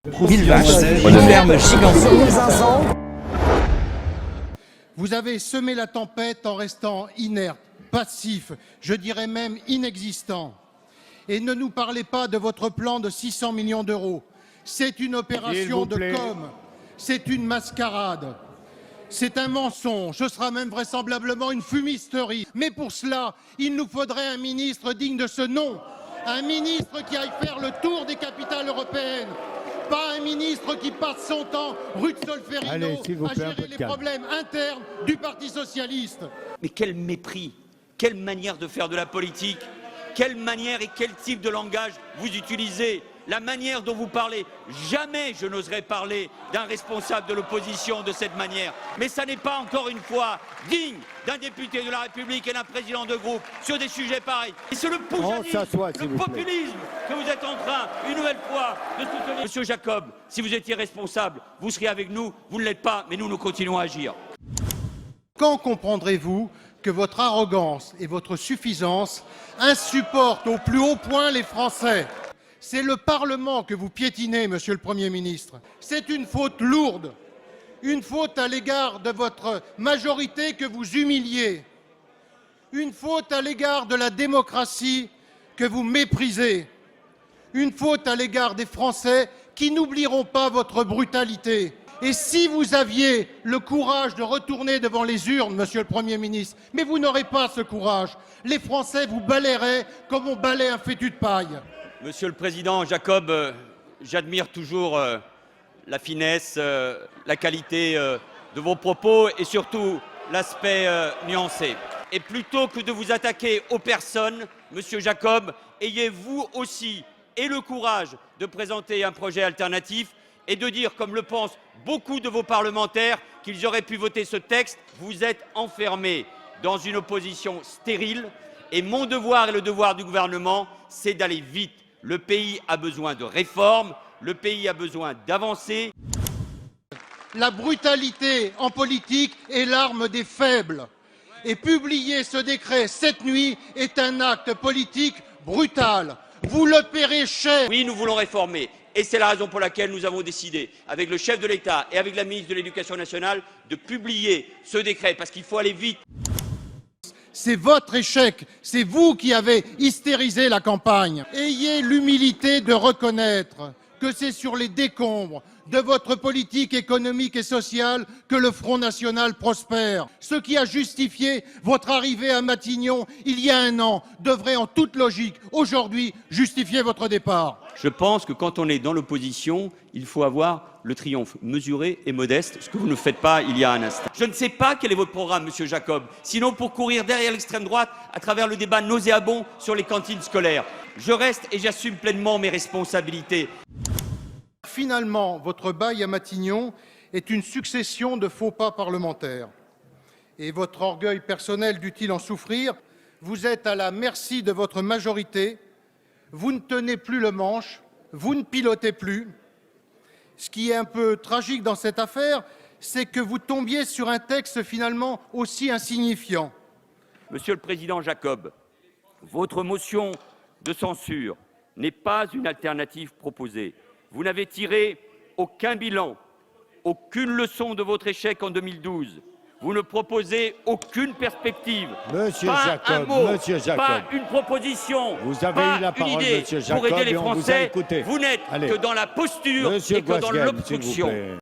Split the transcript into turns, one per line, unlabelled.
1000 vaches, une ferme gigantesque.
Vous avez semé la tempête en restant inerte, passif, je dirais même inexistant. Et ne nous parlez pas de votre plan de 600 millions d'euros. C'est une opération de com', c'est une mascarade, c'est un mensonge, ce sera même vraisemblablement une fumisterie. Mais pour cela, il nous faudrait un ministre digne de ce nom, un ministre qui aille faire le tour des capitales européennes. Pas un ministre qui passe son temps rue de Solferino à gérer les problèmes internes du Parti socialiste.
Mais quel mépris, quelle manière de faire de la politique, quelle manière et quel type de langage vous utilisez, la manière dont vous parlez. Jamais je n'oserais parler d'un responsable de l'opposition de cette manière. Mais ça n'est pas, encore une fois, digne d'un député de la République et d'un président de groupe sur des sujets pareils. Et c'est le populisme que vous êtes en train, une nouvelle fois, de soutenir. Monsieur Jacob, si vous étiez responsable, vous seriez avec nous, vous ne l'êtes pas, mais nous continuons à agir.
Quand comprendrez-vous que votre arrogance et votre suffisance insupportent au plus haut point les Français? C'est le Parlement que vous piétinez, Monsieur le Premier ministre. C'est une faute lourde, une faute à l'égard de votre majorité que vous humiliez, une faute à l'égard de la démocratie que vous méprisez, une faute à l'égard des Français qui n'oublieront pas votre brutalité. Et si vous aviez le courage de retourner devant les urnes, Monsieur le Premier ministre, mais vous n'aurez pas ce courage, les Français vous balayeraient comme on balaie un fétu de paille.
Monsieur le Président Jacob, j'admire toujours la finesse, la qualité de vos propos et surtout l'aspect nuancé. Et plutôt que de vous attaquer aux personnes, Monsieur Jacob, ayez vous aussi et le courage de présenter un projet alternatif et de dire, comme le pensent beaucoup de vos parlementaires, qu'ils auraient pu voter ce texte. Vous êtes enfermés dans une opposition stérile et mon devoir et le devoir du gouvernement, c'est d'aller vite. Le pays a besoin de réformes, le pays a besoin d'avancer.
La brutalité en politique est l'arme des faibles. Et publier ce décret cette nuit est un acte politique brutal. Vous le paierez cher.
Oui, nous voulons réformer. Et c'est la raison pour laquelle nous avons décidé, avec le chef de l'État et avec la ministre de l'Éducation nationale, de publier ce décret, parce qu'il faut aller vite.
C'est votre échec, c'est vous qui avez hystérisé la campagne. Ayez l'humilité de reconnaître que c'est sur les décombres de votre politique économique et sociale que le Front National prospère. Ce qui a justifié votre arrivée à Matignon il y a un an devrait en toute logique aujourd'hui justifier votre départ.
Je pense que quand on est dans l'opposition, il faut avoir le triomphe mesuré et modeste, ce que vous ne faites pas il y a un instant. Je ne sais pas quel est votre programme, Monsieur Jacob, sinon pour courir derrière l'extrême droite à travers le débat nauséabond sur les cantines scolaires. Je reste et j'assume pleinement mes responsabilités.
Finalement, votre bail à Matignon est une succession de faux pas parlementaires. Et votre orgueil personnel dût-il en souffrir? Vous êtes à la merci de votre majorité, vous ne tenez plus le manche, vous ne pilotez plus. Ce qui est un peu tragique dans cette affaire, c'est que vous tombiez sur un texte finalement aussi insignifiant.
Monsieur le Président Jacob, votre motion de censure n'est pas une alternative proposée. Vous n'avez tiré aucun bilan, aucune leçon de votre échec en 2012. Vous ne proposez aucune perspective.
Monsieur
pas
Jacob,
un mot,
Monsieur Jacob.
pas une proposition,
Vous avez
pas
eu la parole,
une idée
Monsieur Jacob,
pour aider les
et on vous a
Français.
écouté.
Vous n'êtes
Allez.
que dans la posture
Monsieur
et que dans
Guasguen, s'il vous
l'obstruction.
plaît.